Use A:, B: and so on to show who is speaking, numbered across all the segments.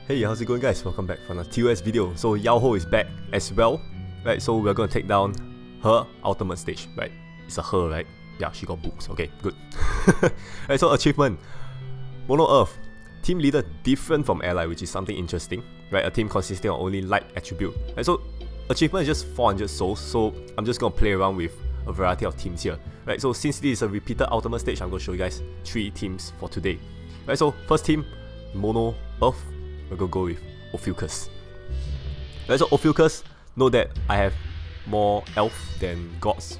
A: Hey, how's it going guys? Welcome back for another TOS video. So Yao Ho is back as well, right? So we're going to take down her ultimate stage, right? It's a her, right? Yeah, she got boobs. Okay, good. Right, so achievement. Mono Earth. Team leader different from ally, which is something interesting, right? A team consisting of only light attribute. Right, so achievement is just 400 souls, so I'm just going to play around with a variety of teams here. Right, so since this is a repeated ultimate stage, I'm going to show you guys 3 teams for today. Right, so first team, Mono Earth. We're going to go with Ophiuchus. Right, so Ophiuchus, know that I have more elf than gods.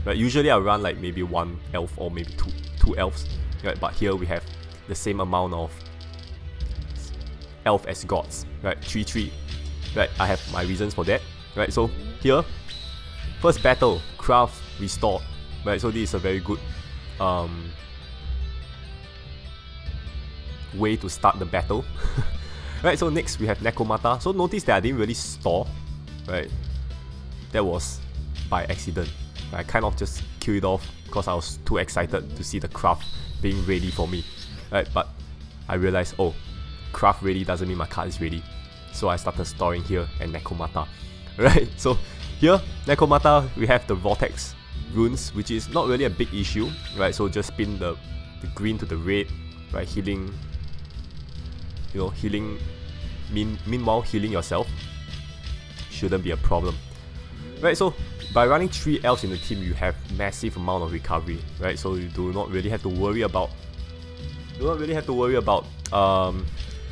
A: Right, usually I run like maybe 1 elf or maybe two elves. Right, but here we have the same amount of elf as gods. Right, 3-3. Right, I have my reasons for that. Right, so here, first battle, craft restored. Right, so this is a very good way to start the battle. Right, so next we have Necromata. So notice that I didn't really store, right? That was by accident. I kind of just killed it off because I was too excited to see the craft being ready for me. Right, but I realized, oh, craft ready doesn't mean my card is ready. So I started storing here and Necromata. Right, so here, Necromata, we have the Vortex runes, which is not really a big issue. Right, so just spin the green to the red, right, healing. You know, healing, meanwhile healing yourself shouldn't be a problem. Right, so by running 3 elves in the team, you have massive amount of recovery. Right, so you do not really have to worry about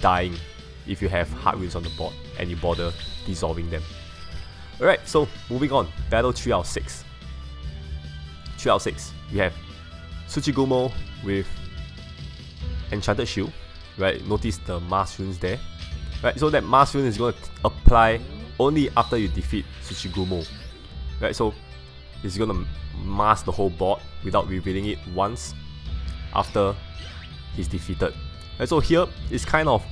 A: dying if you have hard runes on the board and you bother dissolving them. Alright, so moving on, battle 3 out of 6. 3 out of 6, we have Tsuchigumo with Enchanted Shield. Right, notice the mass runes there. Right, so that mass rune is going to apply only after you defeat Tsuchigumo. Right, so it's going to mask the whole board without revealing it once after he's defeated. Right, so here is kind of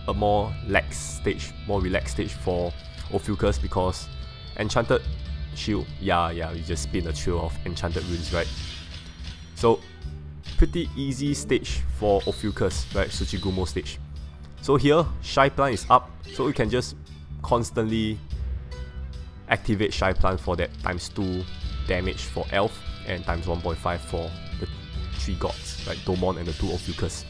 A: a more relaxed stage for Ophiuchus because Enchanted Shield, yeah, you just spin a trail of enchanted runes, right? So pretty easy stage for Ophiuchus, right? Tsuchigumo stage. So here, Shy Plant is up, so you can just constantly activate Shy Plant for that ×2 damage for Elf and ×1.5 for the 3 gods, right? Domon and the 2 Ophiuchus.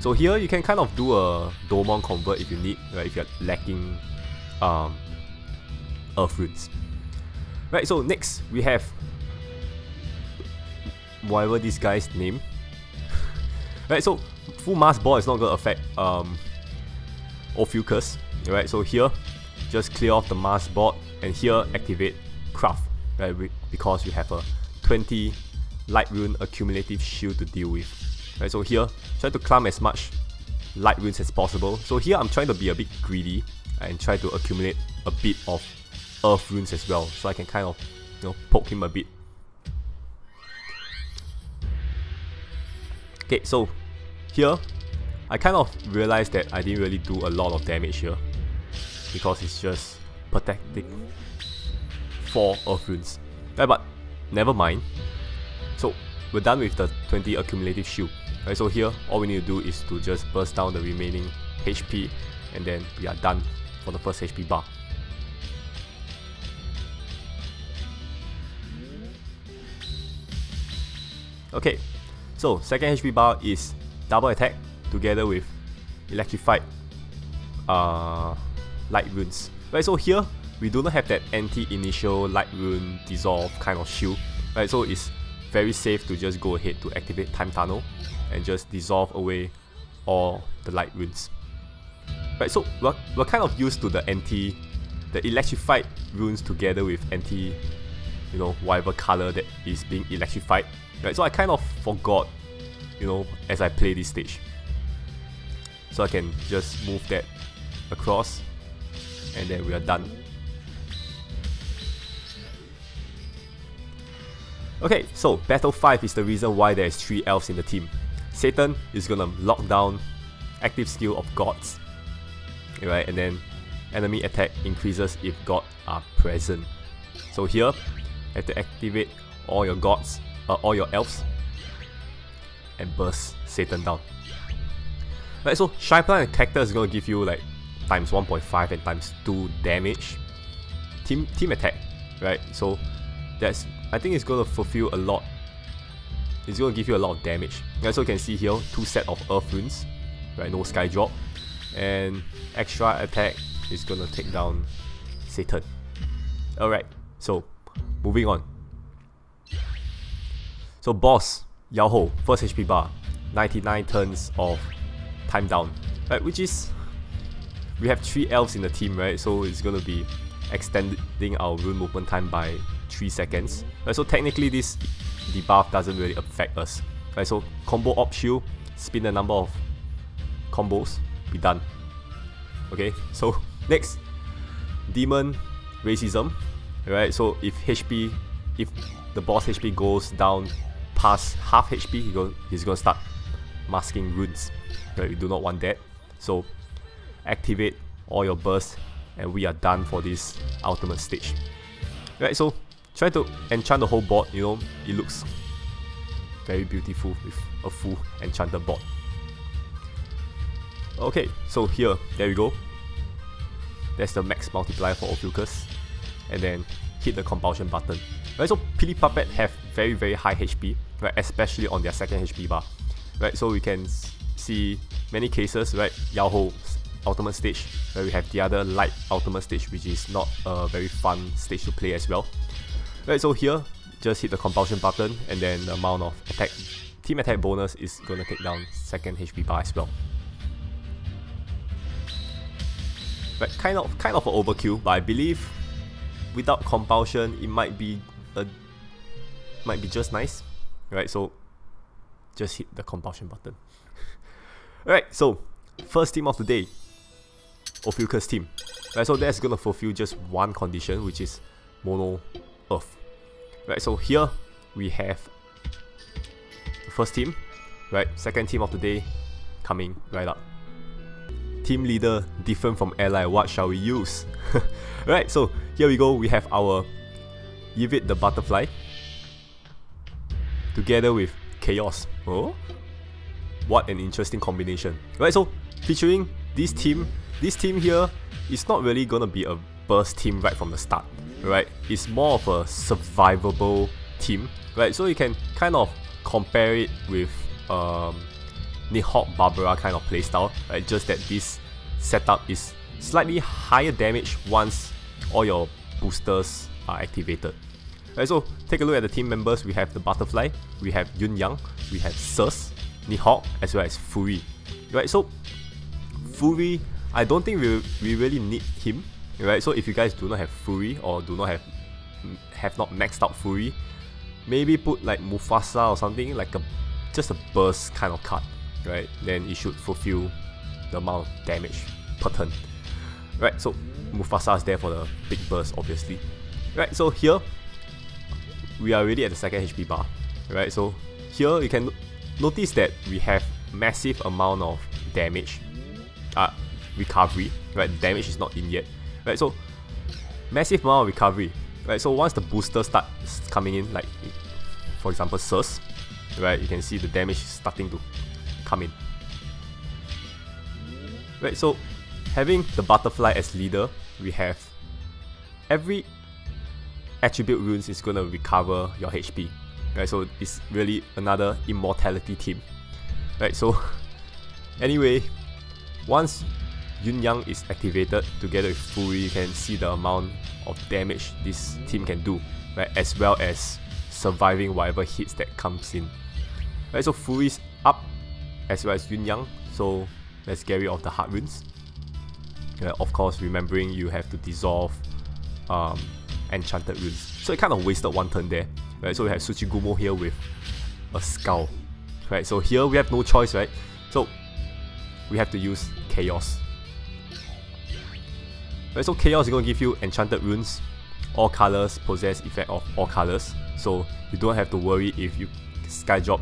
A: So here you can kind of do a Domon convert if you need, right? If you're lacking Earth runes. Right, so next we have whatever this guy's name. Right, so full mass ball is not going to affect Ophiuchus. Right, so here just clear off the mass board and here activate craft, right, because you have a 20 light rune accumulative shield to deal with. Right, so here try to climb as much light runes as possible. So here I'm trying to be a bit greedy and try to accumulate a bit of earth runes as well, so I can kind of, you know, poke him a bit. Okay, so here, I kind of realized that I didn't really do a lot of damage here because it's just pathetic 4 Earth runes. Right, but never mind. So we're done with the 20 accumulative shield. Right, so here, all we need to do is to just burst down the remaining HP and then we are done for the first HP bar. Okay. So, second HP bar is double attack together with electrified light runes. Right, so here we do not have that anti-initial light rune dissolve kind of shield. Right, so it's very safe to just go ahead to activate Time Tunnel and just dissolve away all the light runes. Right, so we're kind of used to the electrified runes together with anti, you know, whatever color that is being electrified. Right, so I kind of forgot, you know, as I play this stage. So I can just move that across and then we are done. Okay, so Battle 5 is the reason why there is 3 elves in the team. Satan is gonna lock down active skill of gods. Right, and then enemy attack increases if gods are present. So here, you have to activate all your gods, all your elves, and burst Satan down. Right, so Shine Plant and Cactus is going to give you like times 1.5 and times 2 damage. Team attack, right? So that's, I think it's going to fulfill a lot. It's going to give you a lot of damage. Right, so you can see here 2 sets of Earth Runes, right? No Sky Drop, and extra attack is going to take down Satan. Alright, so moving on. So boss Yao Ho, first HP bar, 99 turns of time down, right? Which is, we have 3 elves in the team, right? So it's gonna be extending our rune movement time by 3 seconds. Right? So technically this debuff doesn't really affect us. Right? So combo op shield, spin the number of combos, be done. Okay, so next, Demon Racism. Right? So if the boss HP goes down past half HP, he's gonna start masking runes. Right? We do not want that. So activate all your bursts and we are done for this ultimate stage. Right, so try to enchant the whole board, you know, it looks very beautiful with a full enchanted board. Okay, so here, there we go. That's the max multiplier for Ophiuchus. And then hit the compulsion button. Right, so Pili Puppet have very very high HP, right, especially on their second HP bar. Right, so we can see many cases, right, Yao Ho's ultimate stage, where we have the other light ultimate stage, which is not a very fun stage to play as well. Right, so here, just hit the compulsion button and then the amount of attack, team attack bonus is gonna take down second HP bar as well. Right, kind of an overkill, but I believe without compulsion it might be just nice. Right, so just hit the compulsion button. Alright, so first team of the day, Ophiuchus team. Right, so that's gonna fulfill just one condition, which is mono earth. Right, so here we have the first team. Right, second team of the day coming right up. Team leader different from ally, what shall we use? Right, so here we go, we have our Yvette the Butterfly together with Chaos. Oh, what an interesting combination. Right, so featuring this team here is not really gonna be a burst team right from the start. Right, it's more of a survivable team. Right, so you can kind of compare it with Nihawk Barbara kind of playstyle. Right, just that this setup is slightly higher damage once all your boosters are activated. Right, so take a look at the team members. We have the Butterfly, we have Yun Yang, we have Sus, Nihawk, as well as Fury. Right, so Fury, I don't think we really need him. Right, so if you guys do not have Fury or do not have not maxed out Fury, maybe put like Mufasa or something, like just a burst kind of card. Right, then it should fulfill the amount of damage per turn. Right, so Mufasa is there for the big burst, obviously. Right, so here we are already at the second HP bar. Right, so here you can notice that we have massive amount of damage, recovery. Right, damage is not in yet. Right, so massive amount of recovery. Right, so once the booster starts coming in, like for example Sus, right, you can see the damage is starting to come in. Right, so having the Butterfly as leader, we have every attribute runes is gonna recover your HP. Right, so it's really another immortality team. Right, so anyway, once Yun Yang is activated together with Fury, you can see the amount of damage this team can do, right, as well as surviving whatever hits that comes in. Right, so Fury's up as well as Yun Yang, so let's get rid of the hard runes. Of course, remembering you have to dissolve enchanted runes. So it kind of wasted one turn there. Right, so we have Tsuchigumo here with a skull. Right, so here we have no choice, right? So we have to use Chaos. Right, so Chaos is going to give you enchanted runes. All colors possess effect of all colors, so you don't have to worry if you sky drop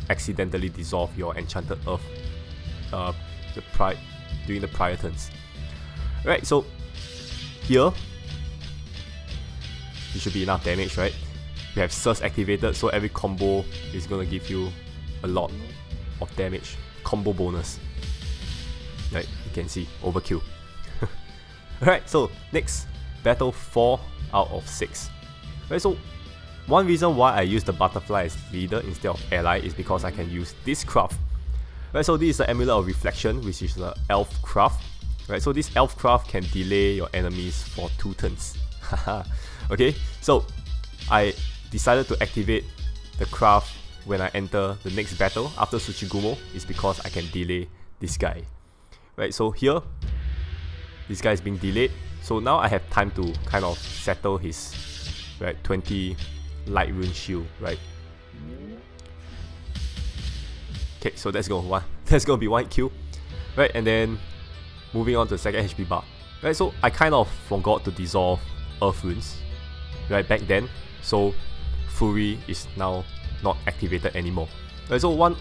A: accidentally dissolve your enchanted earth during the prior turns. Right, so here it should be enough damage, right? We have Sus activated, so every combo is gonna give you a lot of damage, combo bonus. Right, you can see, overkill. Alright, so next, battle 4 out of 6. Right, so one reason why I use the butterfly as leader instead of ally is because I can use this craft. Right, so this is the Amulet of Reflection, which is the elf craft. Right, so this elf craft can delay your enemies for 2 turns. Okay, so I decided to activate the craft when I enter the next battle after Tsuchigumo is because I can delay this guy. Right, so here, this guy is being delayed. So now I have time to kind of settle his 20 light rune shield, right? Okay, so that's gonna be 1 kill. Right, and then moving on to the second HP bar. Right, so I kind of forgot to dissolve Earth runes, right, back then. So Fury is now not activated anymore. Right, so one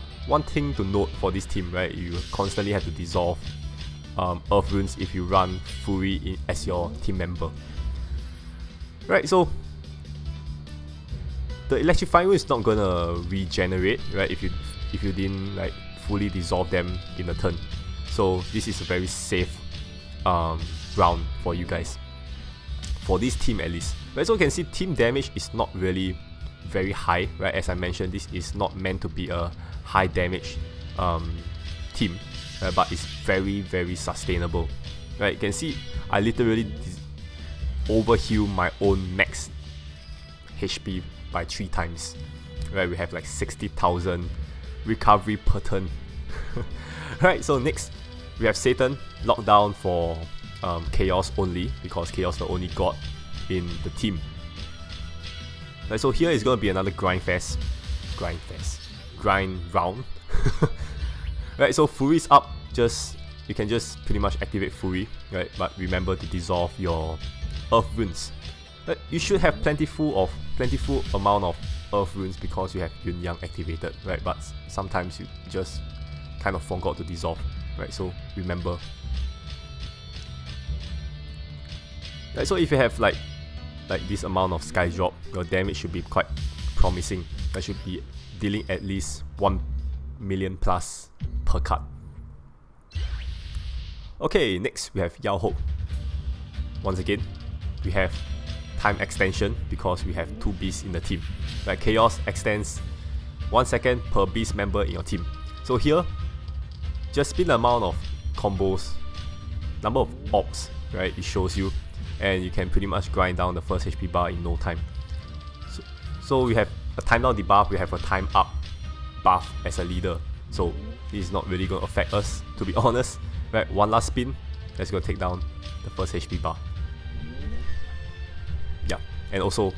A: thing to note for this team, right, you constantly have to dissolve Earth runes if you run Fury as your team member. Right, so the electrifying rune is not gonna regenerate, right, if you didn't like fully dissolve them in a turn. So this is a very safe round for you guys, for this team at least. Right, so you can see team damage is not really very high, right? As I mentioned, this is not meant to be a high damage team, right? But it's very, very sustainable. Right, you can see I literally overheal my own max HP by 3 times. Right, we have like 60,000 recovery per turn. Right, so next we have Satan locked down for Chaos only, because Chaos is the only god in the team. Right, so here is going to be another grind round. Right, so Fury's up, you can just pretty much activate Fury, right? But remember to dissolve your Earth runes. Right, you should have plentiful amount of Earth runes because you have Yun Yang activated, right? But sometimes you just kind of forgot to dissolve, right? So remember. Right, so if you have like this amount of Sky Drop, your damage should be quite promising. That should be dealing at least 1 million plus per card. Okay, next we have Yao Ho. Once again, we have time extension because we have 2 beasts in the team. Right, Chaos extends 1 second per beast member in your team. So here, just spin the amount of combos, number of orbs, right, it shows you, and you can pretty much grind down the first HP bar in no time. So we have a timedown debuff, we have a time up buff as a leader. So this is not really going to affect us, to be honest. Right, 1 last spin, that's going to take down the first HP bar. Yeah, and also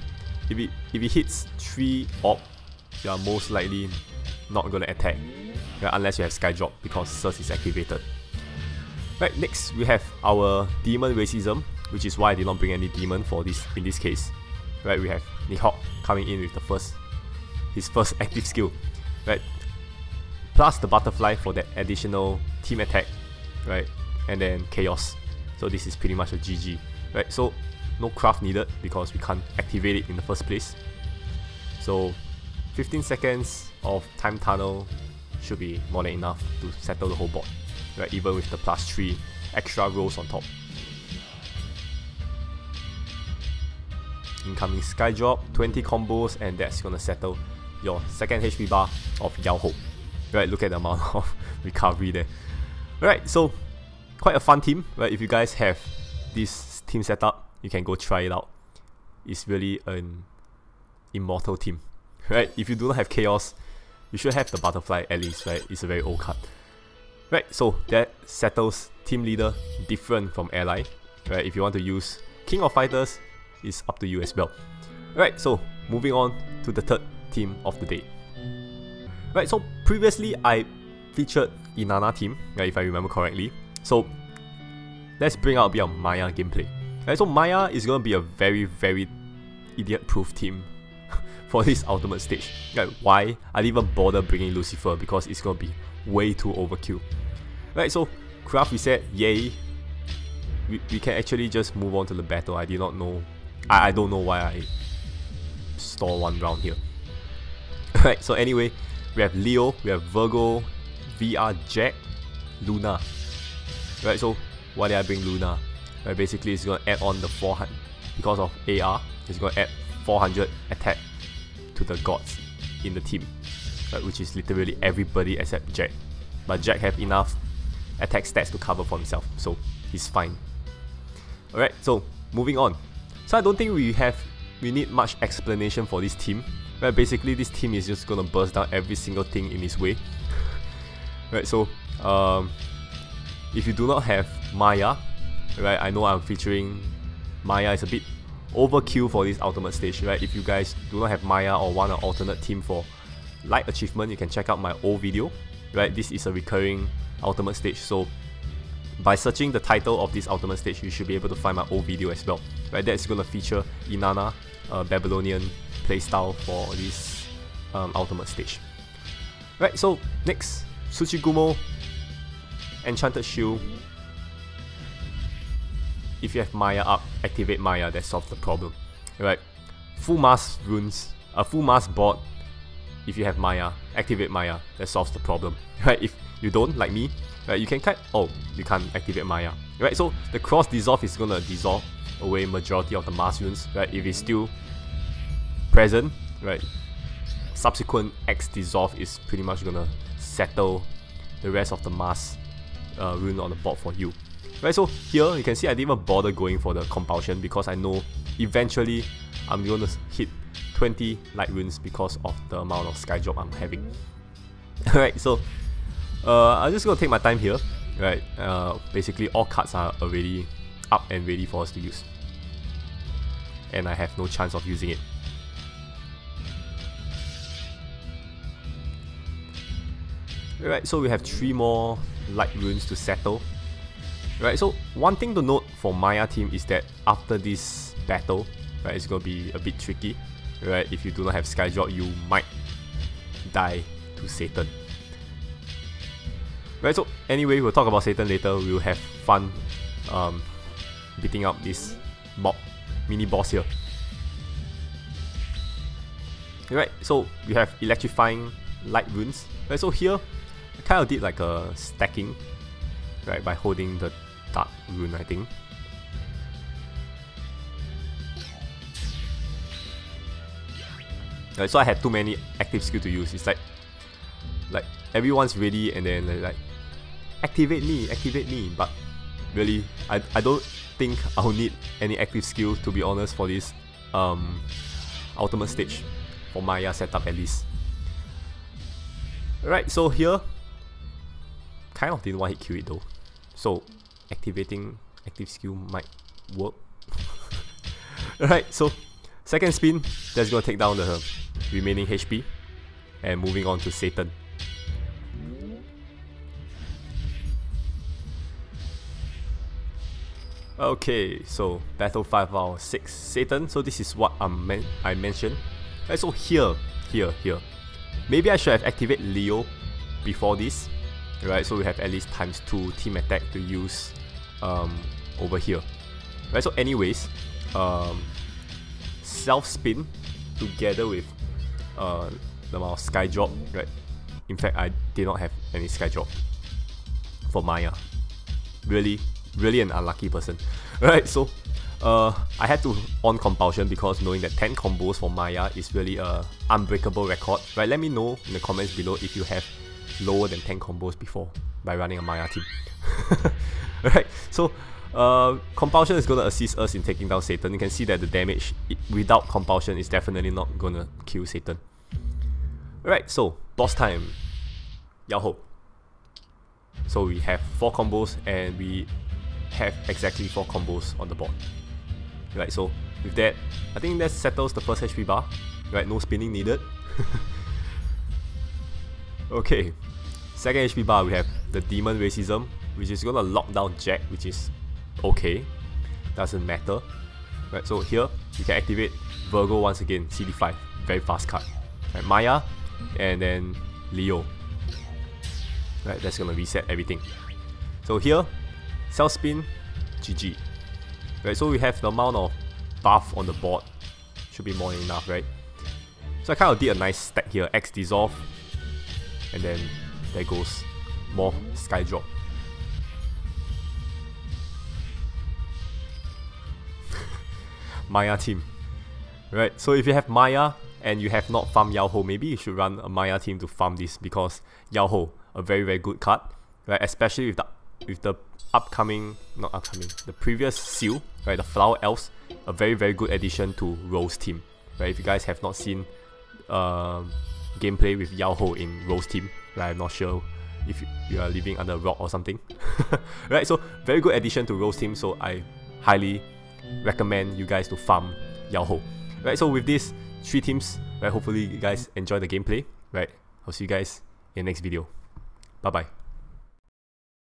A: if it hits 3 orb, you are most likely not going to attack, right, unless you have Sky Drop because Surge is activated. Right, next we have our Demon Racism, which is why I did not bring any demon for this in this case. Right, we have Nihawk coming in with his first active skill, right, plus the butterfly for that additional team attack, right, and then Chaos. So this is pretty much a GG, right? So no craft needed because we can't activate it in the first place. So 15 seconds of time tunnel should be more than enough to settle the whole board, right, even with the +3 extra rolls on top. Incoming Sky Drop, 20 combos, and that's gonna settle your second HP bar of Yao Ho. Right, look at the amount of recovery there. Right, so quite a fun team, right? If you guys have this team setup, you can go try it out. It's really an immortal team, right? If you do not have Chaos, you should have the butterfly at least, right? It's a very old card. Right, so that settles team leader different from ally, right? If you want to use King of Fighters, it's up to you as well. Right, so moving on to the third team of the day. Right, so previously I featured Inanna team, right, if I remember correctly. So let's bring out a bit of Maya gameplay. Right, so Maya is going to be a very, very idiot-proof team for this ultimate stage. Right, why? I didn't even bother bringing Lucifer because it's going to be way too overkill. Right, so craft reset, yay. We can actually just move on to the battle. I did not know. I don't know why I stall 1 round here. Right, so anyway, we have Leo, we have Virgo, VR Jack, Luna. Right, so why did I bring Luna? Right, basically it's gonna add on the 400, because of AR, it's gonna add 400 attack to the gods in the team. Right, which is literally everybody except Jack. But Jack have enough attack stats to cover for himself, so he's fine. Alright, so moving on. So I don't think we need much explanation for this team. Right, basically this team is just gonna burst down every single thing in its way. Right, so if you do not have Maya, right, I know I'm featuring Maya is a bit overkill for this ultimate stage, right? If you guys do not have Maya or want an alternate team for light achievement, you can check out my old video, right? This is a recurring ultimate stage, so by searching the title of this ultimate stage, you should be able to find my old video as well, right? That's gonna feature Inanna, Babylonian playstyle for this ultimate stage. Right, so next, Tsuchigumo, Enchanted Shield. If you have Maya up, activate Maya, that solves the problem. Right, full mass runes, a full mass board. If you have Maya, activate Maya, that solves the problem. Right, if you don't, like me, right, you can you can't activate Maya. Right, so the cross dissolve is gonna dissolve away majority of the mass runes. Right, if it's still present, right, subsequent X dissolve is pretty much gonna settle the rest of the mass rune on the board for you. Right, so here you can see I didn't even bother going for the compulsion because I know eventually I'm gonna hit 20 light runes because of the amount of sky drop I'm having. Alright, so I'm just gonna take my time here. Right, basically all cards are already up and ready for us to use, and I have no chance of using it. Alright, so we have 3 more light runes to settle. Right, so one thing to note for Maya team is that after this battle, right, it's gonna be a bit tricky. Right, if you do not have sky drop, you might die to Satan. Right, so anyway, we'll talk about Satan later. We'll have fun beating up this mini boss here. Right, so we have electrifying light runes. Right, so here I kind of did like a stacking, right, by holding the dark rune, I think. Right, so I had too many active skill to use. It's like everyone's ready and then like activate me, but really I don't think I'll need any active skill, to be honest, for this ultimate stage, for Maya setup at least. Right, so here kind of didn't want to hit Q it though, so activating active skill might work. Alright, so second spin, that's gonna take down the remaining HP, and moving on to Satan. Okay, so battle 5 out of 6, Satan. So this is what I mentioned. Right, so here, maybe I should have activated Leo before this. Right, so we have at least ×2 team attack to use over here. Right, so anyways, self spin together with the amount of sky drop. Right, in fact I did not have any sky drop for Maya. Really an unlucky person. Right, so I had to on compulsion because knowing that 10 combos for Maya is really a unbreakable record. Right, let me know in the comments below if you have lower than 10 combos before by running a Maya team. Right, so compulsion is gonna assist us in taking down Satan. You can see that the damage without compulsion is definitely not gonna kill Satan. Alright, so boss time. Yahoo! So we have 4 combos and we have exactly 4 combos on the board. Right, so with that, I think that settles the first HP bar. Right, no spinning needed. Okay, second HP bar, we have the Demon Racism, which is gonna lock down Jack, which is okay, doesn't matter. Right, so here you can activate Virgo once again, CD5, very fast card. Right, Maya, and then Leo. Right, that's gonna reset everything. So here, self spin, GG. Right, so we have the amount of buff on the board, should be more than enough, right? So I kind of did a nice stack here, X dissolve, and then there goes more sky drop. Maya team. Right, so if you have Maya and you have not farmed Yao Ho, maybe you should run a Maya team to farm this, because Yao Ho, a very very good card, right? Especially with the the previous seal, right? The Flower Elves, a very very good addition to Rose team, right? If you guys have not seen gameplay with Yao Ho in Rose team, right? I'm not sure if you are living under a rock or something, right? So very good addition to Rose team. So I highly recommend you guys to farm Yao Ho. Right, so with these 3 teams, right, hopefully you guys enjoy the gameplay. Right, I'll see you guys in the next video. Bye bye.